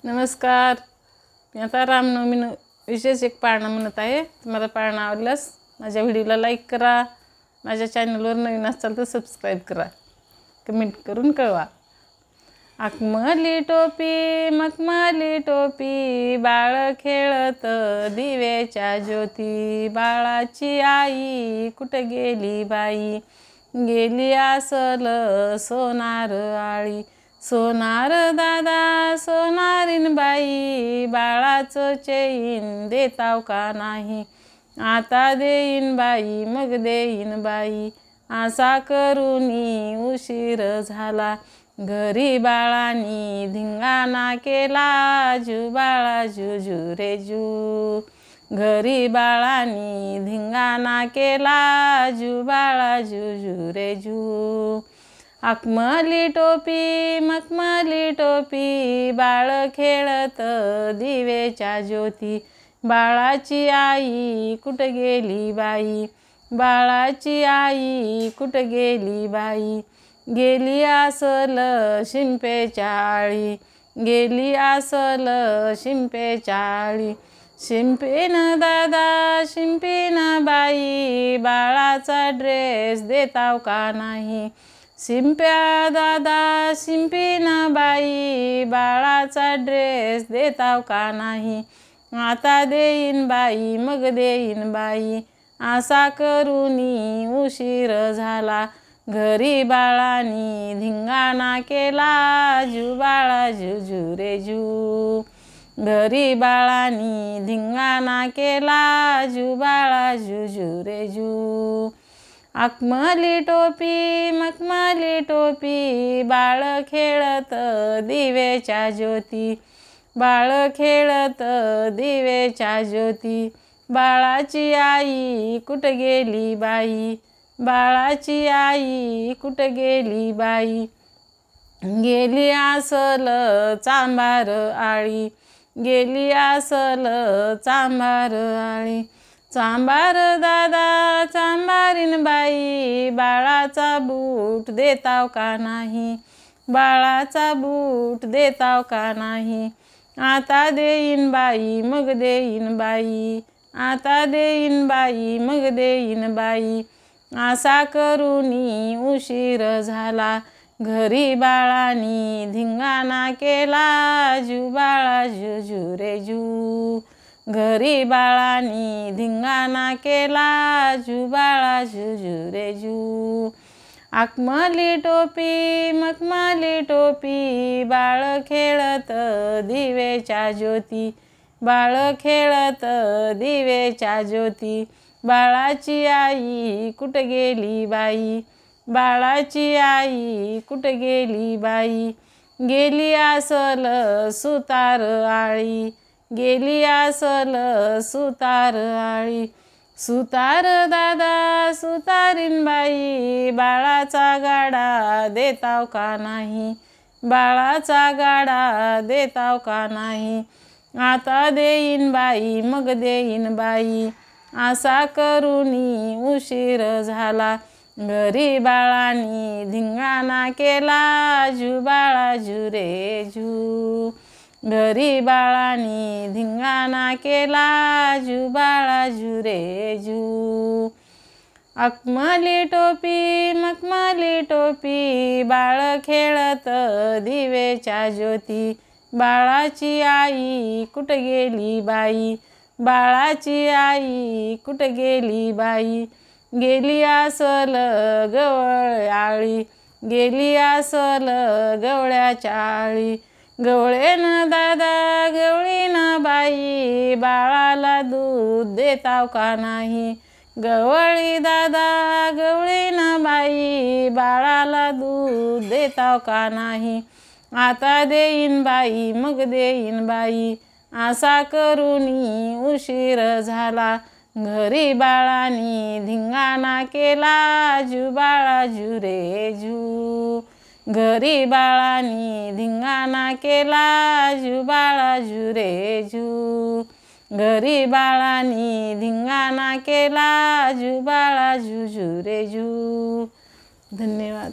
नमस्कार. मी आता रामनवमी विशेष एक पाळणं म्हणत आहे. तुम्हाला पाळणं आवडल्यास माझ्या व्हिडिओला लाईक करा. माझ्या चॅनलवर नवीन असाल तर सबस्क्राईब करा. कमेंट करून कळवा. आकमली टोपी मखमली टोपी बाळ खेळत दिवेच्या ज्योती. बाळाची आई कुठं गेली बाई, गेली आसल सोनार आळी. सोनार दादा सोनारीन बाई, बाळाचं चैन देताव का नाही. आता देईन बाई मग देईन बाई, आसा करूनी उशीर झाला. घरी बाळानी धिंगाणा केला, जू बाळा जू रे जू. घरी बाळानी धिंगाणा केला, जू बाळा जू रे जू. आकमली टोपी मखमली टोपी बाळ खेळत दिवेच्या ज्योती. बाळाची आई कुठं गेली बाई, बाळाची आई कुठं गेली बाई. गेली आसल शिंपेच्या आळी, गेली आसल शिंपेच्या आळी. शिंपेन दादा शिंपेन बाई, बाळाचा ड्रेस देताव का नाही. शिंप्या दादा शिंपेन बाई, बाळाचा ड्रेस देताव का नाही. आता देईन बाई मग देईन बाई, आसा करूनी उशीर झाला. घरी बाळानी धिंगाणा केला, जू बाळा जू रे जू. घरी बाळानी धिंगाणा केला, जू बाळा जू रे जू. आकमली टोपी मखमली टोपी बाळ खेळत दिवेच्या ज्योती. बाळ खेळत दिवेच्या ज्योती. बाळाची आई कुठं गेली बाई, बाळाची आई कुठं गेली बाई. गेली आसल चांभार आळी, गेली आसल चांभार आळी. चांभार दादा चांभारीन बाई, बाळाचा बूट देताव का नाही. बाळाचा बूट देताव का नाही. आता देईन बाई मग देईन बाई, आता देईन बाई मग देईन बाई. आसा करूनी उशीर झाला. घरी बाळानी धिंगाणा केला, जू बाळा जू रे जू. घरी बाळानी धिंगाणा केला, जू बाळा जू रे जू. आकमली टोपी मखमली टोपी बाळ खेळत दिवेच्या ज्योती. बाळ खेळत दिवेच्या ज्योती. बाळाची आई कुठं गेली बाई, बाळाची आई कुठं गेली बाई. गेली आसल सुतार आळी, गेली आसल सुतार आळी. सुतार दादा सुतारीन बाई, बाळाचा गाडा देताव का नाही. बाळाचा गाडा देताव का नाही. आता देईन बाई मग देईन बाई, आसा करूनी उशीर झाला. घरी बाळानी धिंगाणा केला, जू बाळा जू रे जू. घरी बाळानी धिंगाणा केला, जू बाळा जू रे जू. आकमली टोपी मखमली टोपी बाळ खेळत दिवेच्या ज्योती. बाळाची आई कुठं गेली बाई, बाळाची आई कुठं गेली बाई. गेली आसल गवळ आळी, गेली आसल गवळ्याच्या आळी. गवळेन दादा गवळीन बाई, बाळाला दूध देताव का नाही. गवळी दादा गवळीन बाई, बाळाला दूध देताव का नाही. आता देईन बाई मग देईन बाई, आसा करूनी उशीर झाला. घरी बाळानी धिंगाणा केला, जू बाळा जू रे जू. घरी बाळानी धिंगाणा केला, जू बाळा जू रे जू. घरी बाळानी धिंगाणा केला, जू बाळा जू रे जू. धन्यवाद.